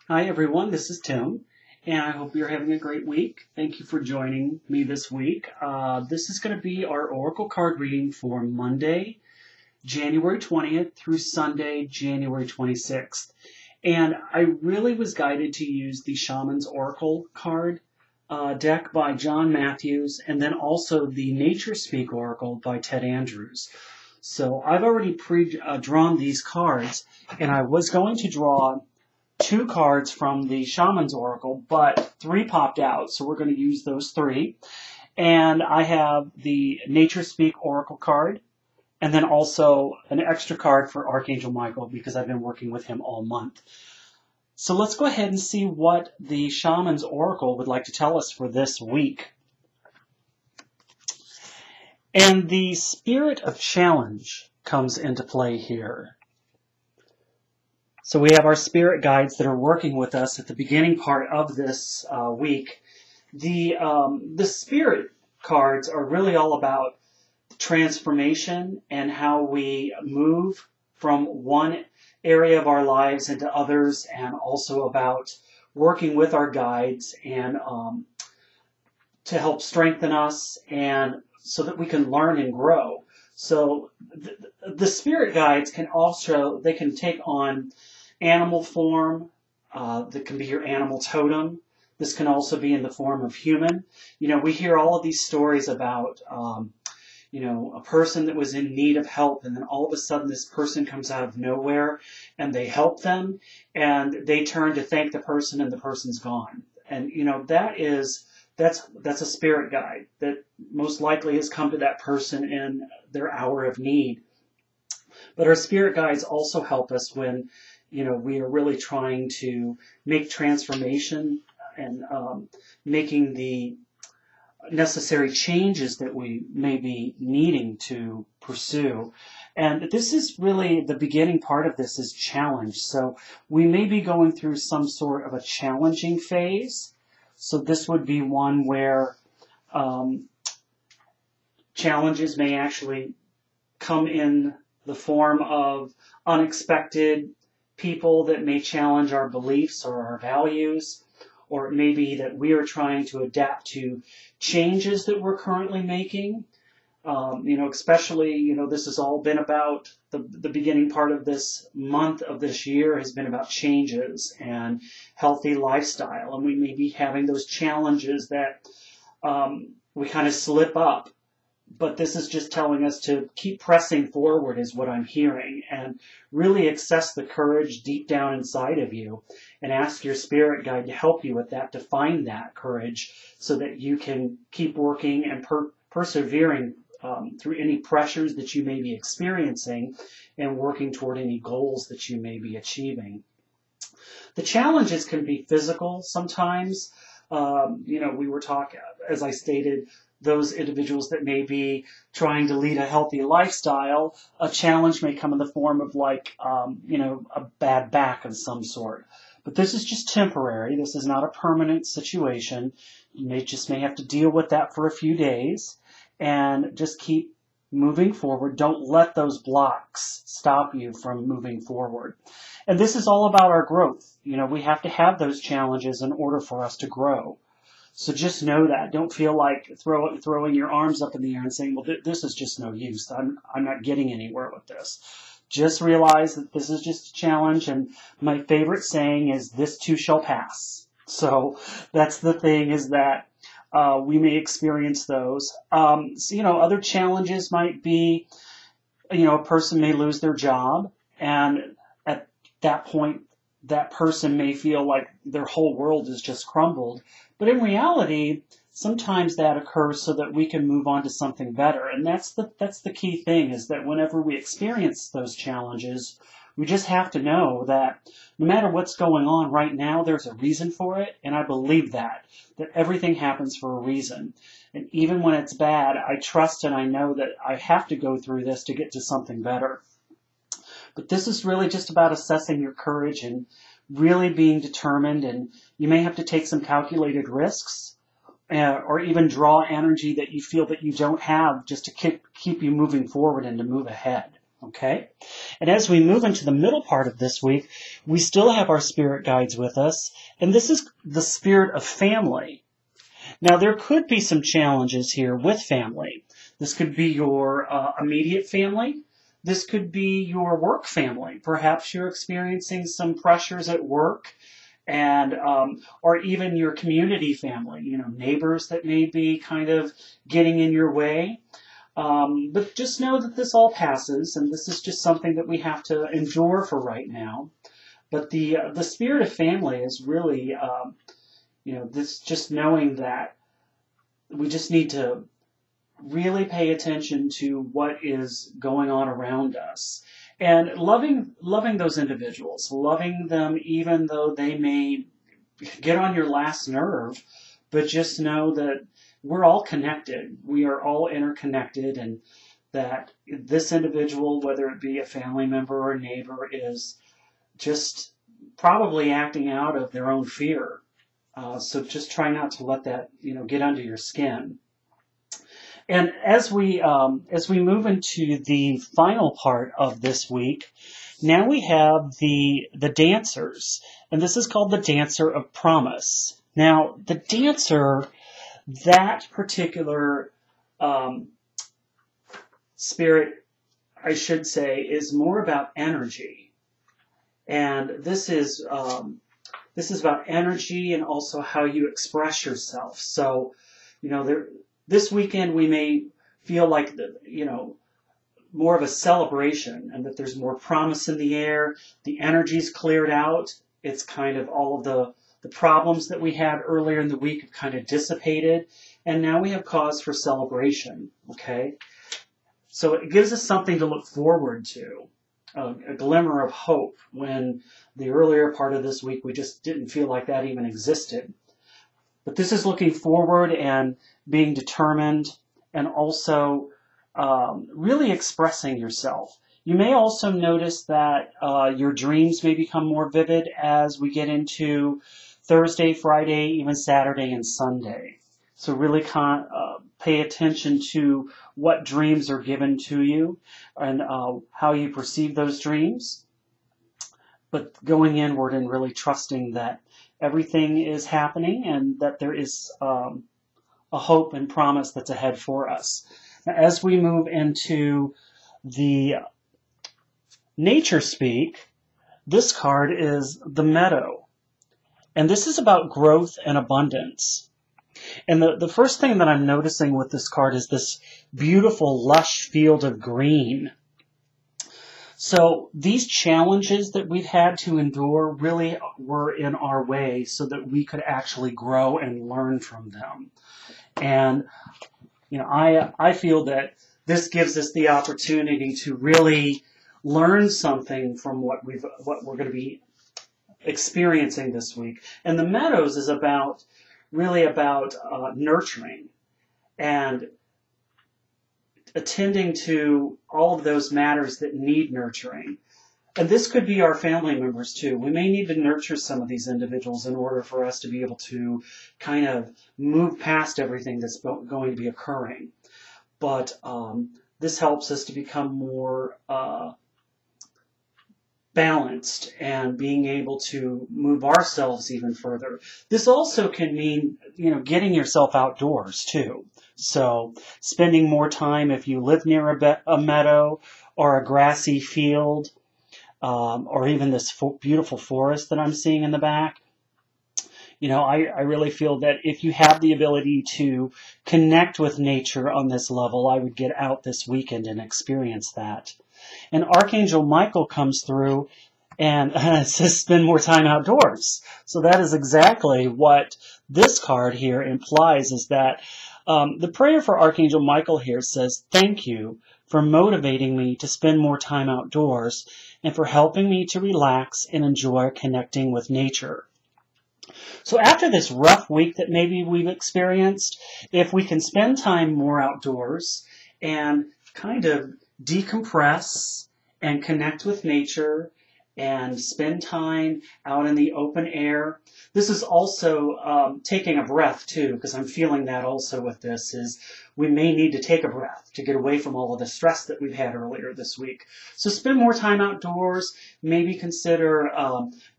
Hi everyone, this is Tim, and I hope you're having a great week. Thank you for joining me this week. This is going to be our Oracle card reading for Monday, January 20th through Sunday, January 26th. And I really was guided to use the Shaman's Oracle card deck by John Matthews, and then also the Nature Speak Oracle by Ted Andrews. So I've already drawn these cards, and I was going to draw two cards from the Shaman's Oracle, but three popped out, so we're going to use those three. And I have the Nature Speak Oracle card, and then also an extra card for Archangel Michael because I've been working with him all month. So let's go ahead and see what the Shaman's Oracle would like to tell us for this week. And the spirit of challenge comes into play here. So we have our spirit guides that are working with us at the beginning part of this week. The spirit cards are really all about transformation and how we move from one area of our lives into others, and also about working with our guides and to help strengthen us and so that we can learn and grow. So the spirit guides can also, they can take on animal form, that can be your animal totem. This can also be in the form of human. You know, we hear all of these stories about, a person that was in need of help, and then all of a sudden this person comes out of nowhere and they help them, and they turn to thank the person and the person's gone. And, that's a spirit guide that most likely has come to that person in their hour of need. But our spirit guides also help us when we are really trying to make transformation and making the necessary changes that we may be needing to pursue. And this is really the beginning part of this is challenge. So we may be going through some sort of a challenging phase. So this would be one where challenges may actually come in the form of unexpected people that may challenge our beliefs or our values, or it may be that we are trying to adapt to changes that we're currently making. Especially, this has all been about the beginning part of this month of this year has been about changes and healthy lifestyle. And we may be having those challenges that we kind of slip up. But this is just telling us to keep pressing forward is what I'm hearing, and really access the courage deep down inside of you and ask your spirit guide to help you with that, to find that courage so that you can keep working and persevering through any pressures that you may be experiencing and working toward any goals that you may be achieving. The challenges can be physical sometimes. We were talking, as I stated, those individuals that may be trying to lead a healthy lifestyle, a challenge may come in the form of a bad back of some sort. But this is just temporary. This is not a permanent situation. You may have to deal with that for a few days and just keep moving forward. Don't let those blocks stop you from moving forward. And this is all about our growth. We have to have those challenges in order for us to grow. So just know that. Don't feel like throwing your arms up in the air and saying, well, this is just no use. I'm not getting anywhere with this. Just realize that this is just a challenge, and my favorite saying is, this too shall pass. So that's the thing, is that we may experience those. Other challenges might be, a person may lose their job, and at that point, that person may feel like their whole world is just crumbled. But in reality, sometimes that occurs so that we can move on to something better. And that's the key thing, is that whenever we experience those challenges, we just have to know that no matter what's going on right now, there's a reason for it. And I believe that everything happens for a reason. And even when it's bad, I trust and I know that I have to go through this to get to something better. But this is really just about assessing your courage and really being determined, and you may have to take some calculated risks or even draw energy that you feel that you don't have, just to keep you moving forward and to move ahead. Okay? And as we move into the middle part of this week, we still have our spirit guides with us, and this is the spirit of family. Now, there could be some challenges here with family. This could be your immediate family. This could be your work family. Perhaps you're experiencing some pressures at work, and or even your community family, neighbors that may be kind of getting in your way. But just know that this all passes, and this is just something that we have to endure for right now. But the spirit of family is really, this just knowing that we just need to really pay attention to what is going on around us, and loving those individuals, loving them even though they may get on your last nerve, but just know that we're all connected. We are all interconnected, and that this individual, whether it be a family member or a neighbor, is just probably acting out of their own fear. So just try not to let that, get under your skin. And as we move into the final part of this week, now we have the dancers, and this is called the Dancer of Promise. Now, the dancer, that particular spirit, I should say, is more about energy, and this is about energy and also how you express yourself. So, this weekend we may feel like more of a celebration, and that there's more promise in the air. The energy's cleared out. It's kind of all of the problems that we had earlier in the week have kind of dissipated, and now we have cause for celebration. Okay, so it gives us something to look forward to, a glimmer of hope, when the earlier part of this week we just didn't feel like that even existed. But this is looking forward and being determined, and also really expressing yourself. You may also notice that your dreams may become more vivid as we get into Thursday, Friday, even Saturday and Sunday. So really pay attention to what dreams are given to you, and how you perceive those dreams. But going inward and really trusting that everything is happening, and that there is a hope and promise that's ahead for us. Now, as we move into the nature speak, this card is the Meadow. And this is about growth and abundance. And the first thing that I'm noticing with this card is this beautiful, lush field of green. So these challenges that we've had to endure really were in our way so that we could actually grow and learn from them. And, I feel that this gives us the opportunity to really learn something from what we're going to be experiencing this week. And the Meadows is really about nurturing and attending to all of those matters that need nurturing. And this could be our family members too. We may need to nurture some of these individuals in order for us to be able to kind of move past everything that's going to be occurring. But this helps us to become more balanced and being able to move ourselves even further. This also can mean, getting yourself outdoors too. So spending more time, if you live near a meadow or a grassy field, or even this beautiful forest that I'm seeing in the back. I really feel that if you have the ability to connect with nature on this level, I would get out this weekend and experience that. And Archangel Michael comes through and says spend more time outdoors. So that is exactly what this card here implies, is that the prayer for Archangel Michael here says, thank you for motivating me to spend more time outdoors and for helping me to relax and enjoy connecting with nature. So after this rough week that maybe we've experienced, if we can spend time more outdoors and kind of decompress and connect with nature and spend time out in the open air. This is also taking a breath too, because I'm feeling that also with this is we may need to take a breath to get away from all of the stress that we've had earlier this week. So spend more time outdoors, maybe consider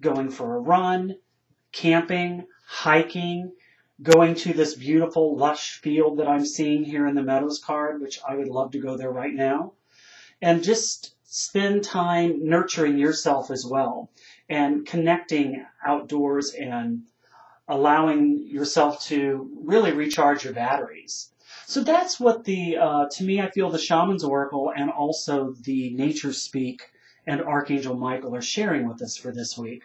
going for a run, camping, hiking, going to this beautiful lush field that I'm seeing here in the Meadows card, which I would love to go there right now. And just spend time nurturing yourself as well and connecting outdoors and allowing yourself to really recharge your batteries. So that's what to me, I feel the Shaman's Oracle and also the Nature Speak and Archangel Michael are sharing with us for this week.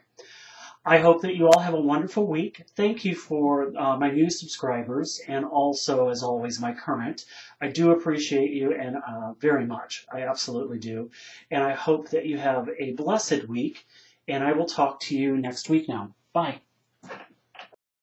I hope that you all have a wonderful week. Thank you for my new subscribers and also, as always, my current. I do appreciate you and very much. I absolutely do. And I hope that you have a blessed week. And I will talk to you next week now. Bye.